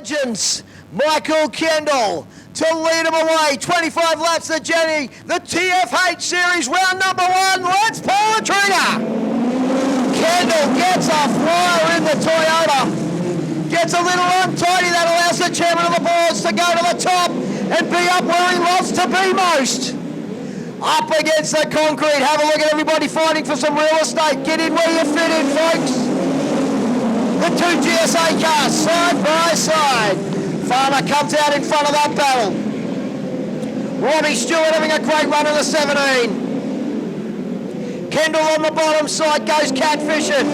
legends, Michael Kendall, to lead him away. 25 laps to Jenny, the TFH Series, round number 1. Let's pull the trigger. Kendall gets a flyer in the Toyota. Gets a little untidy. That allows the chairman of the boards to go to the top and be up where he loves to be most. Up against the concrete. Have a look at everybody fighting for some real estate. Get in where you fit in, folks. The two GSA cars side by side. Farmer comes out in front of that battle. Robbie Stewart having a great run in the 17. Kendall on the bottom side goes catfishing.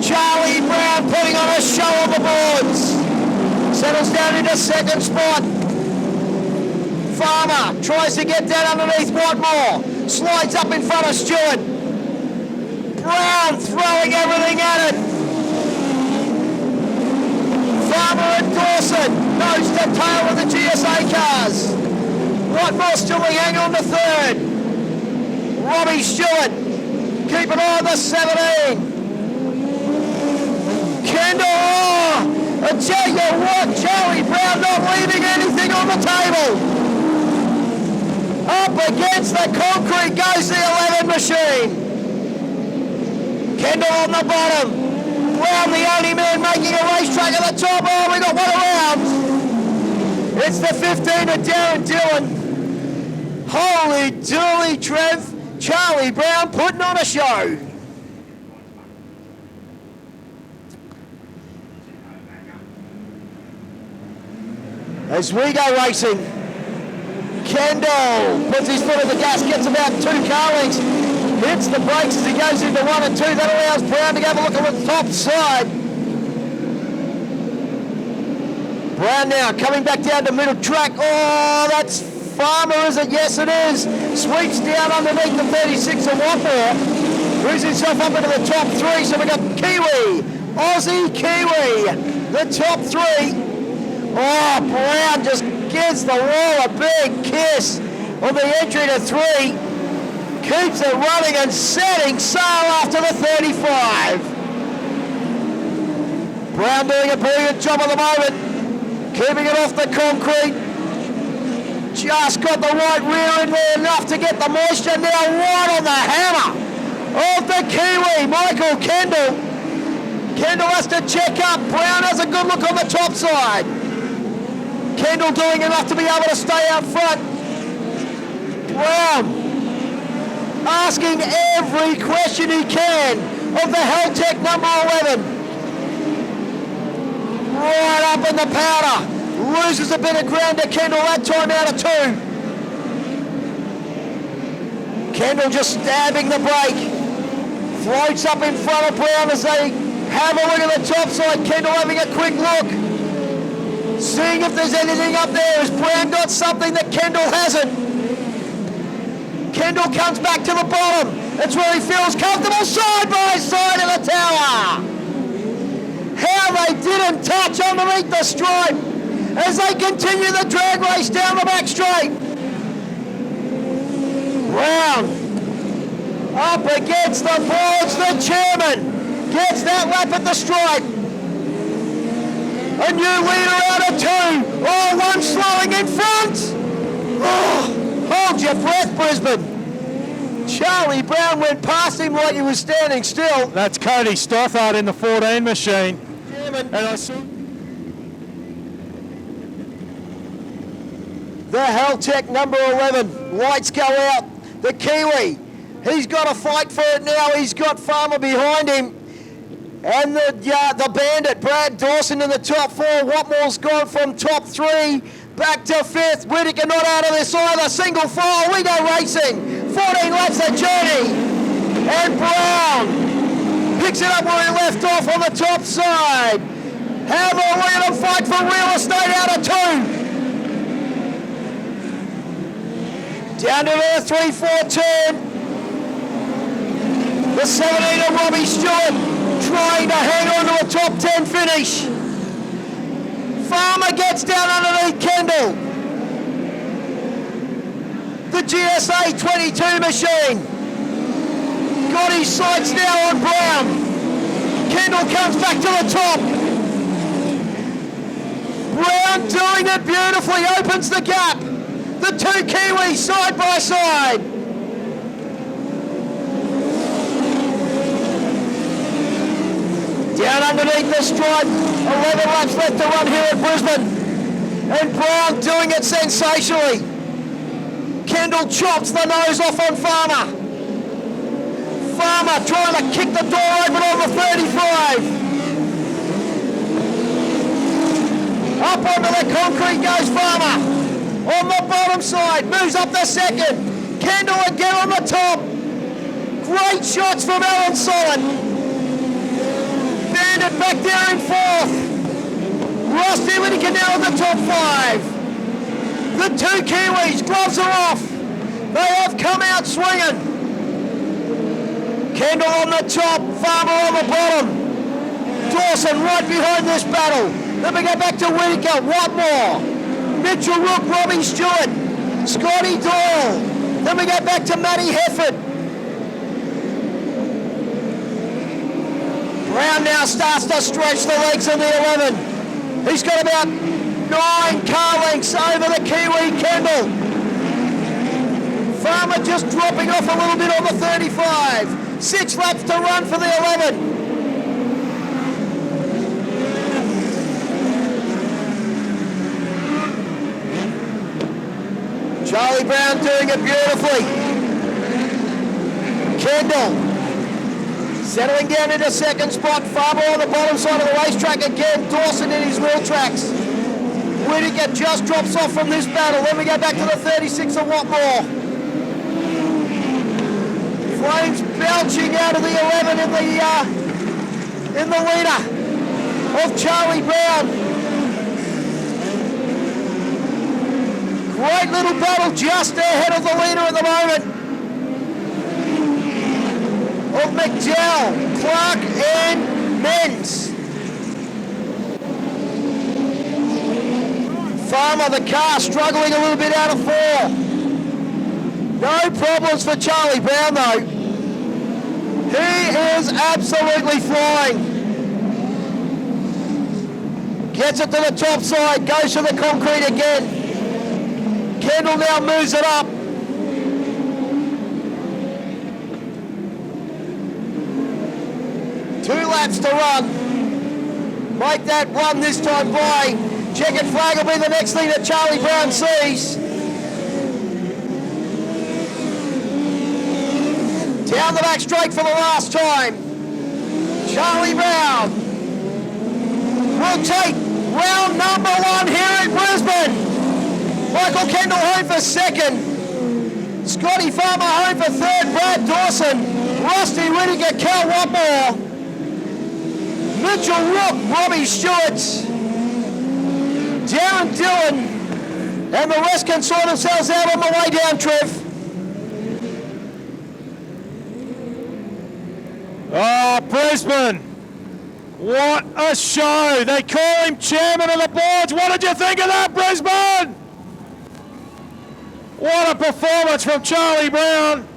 Charlie Brown putting on a show on the boards. Settles down into second spot. Farmer tries to get down underneath Watmore. Slides up in front of Stewart. Brown throwing everything at it. Farmer and Dawson nose to tail with the GSA cars. Watmore still hanging on to third. Robbie Stewart keep an eye on the 17. Kendall, I tell you what, Charlie Brown not leaving anything on the table. Up against the concrete goes the 11 machine. Kendall on the bottom. Brown the only man making a racetrack at the top. Oh, we got one around. It's the 15 of Darren Dillon. Holy dooly, Trev. Charlie Brown putting on a show. As we go racing, Kendall puts his foot on the gas, gets about 2 car lengths, hits the brakes as he goes into 1 and 2. That allows Brown to have a look at the top side. Brown now coming back down to middle track. Oh, that's Farmer, is it? Yes, it is. Sweeps down underneath the 36 of Watmore. Moves himself up into the top 3. So we got Kiwi, Aussie Kiwi, the top 3. Oh, Brown just gives the wall a big kiss on the entry to 3. Keeps it running and setting sail after the 35. Brown doing a brilliant job at the moment. Keeping it off the concrete. Just got the right rear in there enough to get the moisture. Now right on the hammer of the Kiwi, Michael Kendall. Kendall has to check up. Brown has a good look on the top side. Kendall doing enough to be able to stay out front. Brown asking every question he can of the Helltech number 11. Right up in the powder. Loses a bit of ground to Kendall that time out of 2. Kendall just stabbing the brake. Floats up in front of Brown as they have a look at the top side. Kendall having a quick look. Seeing if there's anything up there. Has Brown got something that Kendall hasn't? Kendall comes back to the bottom. That's where he feels comfortable. Side by side of the tower. How they didn't touch underneath the stripe as they continue the drag race down the back straight. Brown up against the boards. The chairman gets that lap at the stripe. A new leader out of 2. Oh, one slowing in front. Oh, hold your breath, Brisbane. Charlie Brown went past him like he was standing still. That's Cody Stothard in the 14 machine. Chairman. And I saw the Helltech number 11. Lights go out. The Kiwi. He's got to fight for it now. He's got Farmer behind him. And the Bandit, Brad Dawson in the top 4. Watmore's gone from top 3 back to 5th. Whittaker not out of this either. Single file. We go racing. 14 laps of journey. And Brown picks it up where he left off on the top side. Have a look at them fight for real estate out of 2. Down to the 3-4 turn. The 17 of Robbie Stewart trying to hang on to a top 10 finish. Farmer gets down underneath Kendall. The GSA 22 machine. Got his sights now on Brown. Kendall comes back to the top. Brown doing it beautifully, opens the gap. The two Kiwis side by side. Down underneath the stripe, 11 laps left to run here at Brisbane. And Brown doing it sensationally. Kendall chops the nose off on Farmer. Farmer trying to kick the door open on the 35. Up onto the concrete goes Farmer. On the bottom side, moves up the second. Kendall again on the top. Great shots from Alan Solid. Bandit back there in fourth. Rusty Whittaker now in the top five. The two Kiwis, gloves are off. They have come out swinging. Kendall on the top, Farmer on the bottom. Dawson right behind this battle. Then we go back to Whittaker, Watmore, Mitchell Rook, Robbie Stewart, Scotty Doyle. Then we go back to Matty Hefford. Brown now starts to stretch the legs of the 11. He's got about 9 car lengths over the Kiwi Kendall. Farmer just dropping off a little bit on the 35. 6 laps to run for the 11. Charlie Brown doing it beautifully. Kendall settling down into second spot. Farmer on the bottom side of the racetrack again. Dawson in his wheel tracks. Whittaker just drops off from this battle. Then we go back to the 36 of Watmore. Flames belching out of the 11 in the leader of Charlie Brown. Great little battle just ahead of the leader at the moment. Of McDowell, Clark and Menz. Farmer, the car, struggling a little bit out of 4. No problems for Charlie Brown though. He is absolutely flying. Gets it to the top side, goes to the concrete again. Kendall now moves it up. 2 laps to run. Make that one this time by. Checkered flag will be the next thing that Charlie Brown sees. Down the back straight for the last time. Charlie Brown will take round number 1 here in Brisbane. Michael Kendall home for second. Scotty Farmer home for third. Brad Dawson. Rusty Whittaker, Cal Watmore. Mitchell Rook, Robbie Stewart, Darren Dillon, and the rest can sort themselves out on the way down, Trev. Oh, Brisbane. What a show. They call him chairman of the boards. What did you think of that, Brisbane? What a performance from Charlie Brown.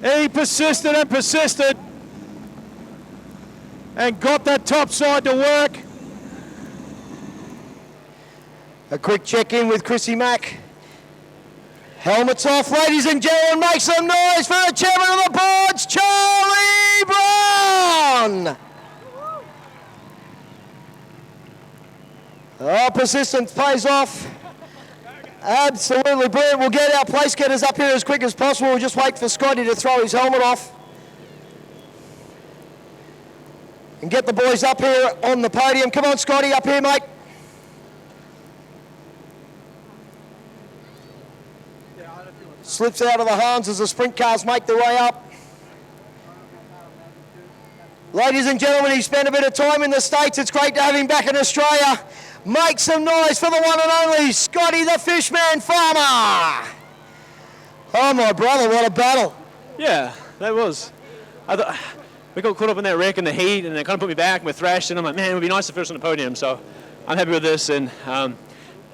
He persisted and persisted and got that top side to work. A quick check-in with Chrissy Mack. Helmets off, ladies and gentlemen, make some noise for the chairman of the boards, Charlie Brown! Oh, persistence pays off. Absolutely brilliant. We'll get our place getters up here as quick as possible. We'll just wait for Scotty to throw his helmet off. And get the boys up here on the podium. Come on, Scotty, up here, mate. Slips out of the Hans as the sprint cars make their way up. Ladies and gentlemen, he spent a bit of time in the States. It's great to have him back in Australia. Make some noise for the one and only Scotty the Fishman Farmer. Oh, my brother, what a battle. Yeah, that was. I thought we got caught up in that wreck in the heat, and it kind of put me back, and we thrashed, and I'm like, man, it would be nice to finish on the podium. So I'm happy with this, and can't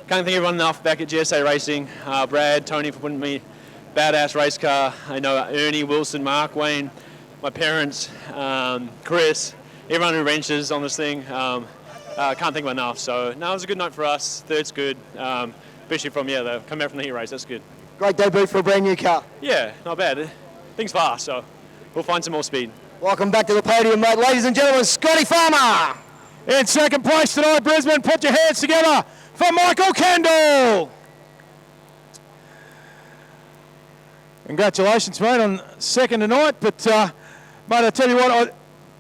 thank everyone enough back at GSA Racing. Brad, Tony for putting me badass race car. I know Ernie, Wilson, Mark, Wayne, my parents, Chris, everyone who wrenches on this thing. Can't thank him enough. So, no, it was a good night for us. Third's good, especially from, the coming out from the heat race. That's good. Great debut for a brand new car. Yeah, not bad. Things fast, so we'll find some more speed. Welcome back to the podium, mate. Ladies and gentlemen, Scotty Farmer. In second place tonight, Brisbane. Put your hands together for Michael Kendall. Congratulations, mate, on second tonight. But, mate, I tell you what,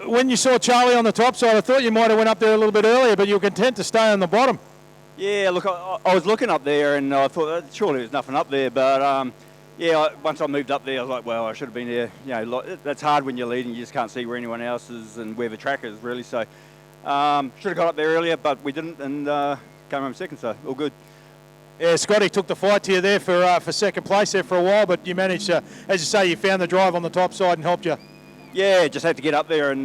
when you saw Charlie on the top side, I thought you might have went up there a little bit earlier, but you were content to stay on the bottom. Yeah, look, I was looking up there and I thought surely there's nothing up there, but once I moved up there, I was like, well, I should have been there. That's hard when you're leading, you just can't see where anyone else is and where the track is, really. So, should have got up there earlier, but we didn't, and came home second, so all good. Yeah, Scotty took the fight to you there for second place there for a while, but you managed to, as you say, you found the drive on the top side and helped you. Yeah, just had to get up there, and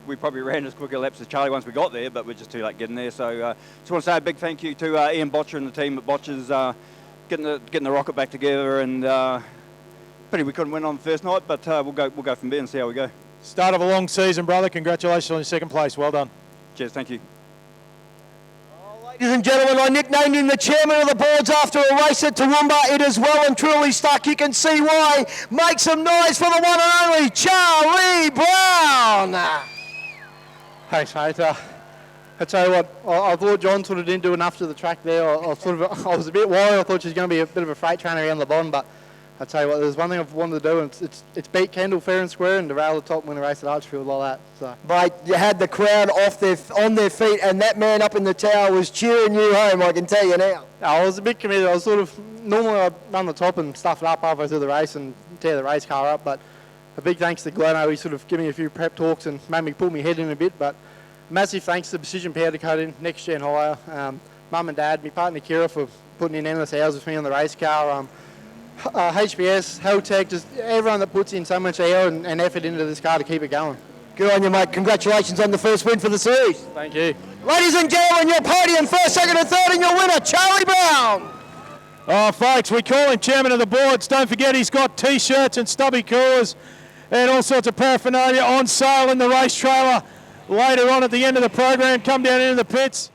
we probably ran as quick a laps as Charlie once we got there, but we're just too late getting there. So just want to say a big thank you to Ian Botcher and the team at Botcher's getting the rocket back together, and pity we couldn't win on the first night, but we'll go from there and see how we go. Start of a long season, brother. Congratulations on your second place. Well done. Cheers, thank you. Ladies and gentlemen, I nicknamed him the chairman of the boards after a race at Toowoomba. It is well and truly stuck. You can see why. Make some noise for the one and only Charlie Brown. Thanks, mate. I tell you what, I thought John sort of didn't do enough to the track there. I was a bit worried. I thought she was going to be a bit of a freight train around the bottom, but I tell you what, there's one thing I've wanted to do, and it's beat Kendall fair and square and to rail the top and win a race at Archerfield like that. So. Mate, you had the crowd on their feet, and that man up in the tower was cheering you home, I can tell you now. I was a bit committed. I was normally I'd run the top and stuff it up halfway through the race and tear the race car up, but a big thanks to Gleno. He sort of gave me a few prep talks and made me pull my head in a bit, but massive thanks to Precision Powder Coating, Next Gen Hire, Mum and Dad, my partner Kira for putting in endless hours with me on the race car, HBS, Heltech, just everyone that puts in so much hour and effort into this car to keep it going. Good on you, mate. Congratulations on the first win for the series. Thank you. Ladies and gentlemen, your podium, first, second and third, and your winner, Charlie Brown. Oh, folks, we call him chairman of the boards. Don't forget he's got T-shirts and stubby coolers and all sorts of paraphernalia on sale in the race trailer later on at the end of the program. Come down into the pits.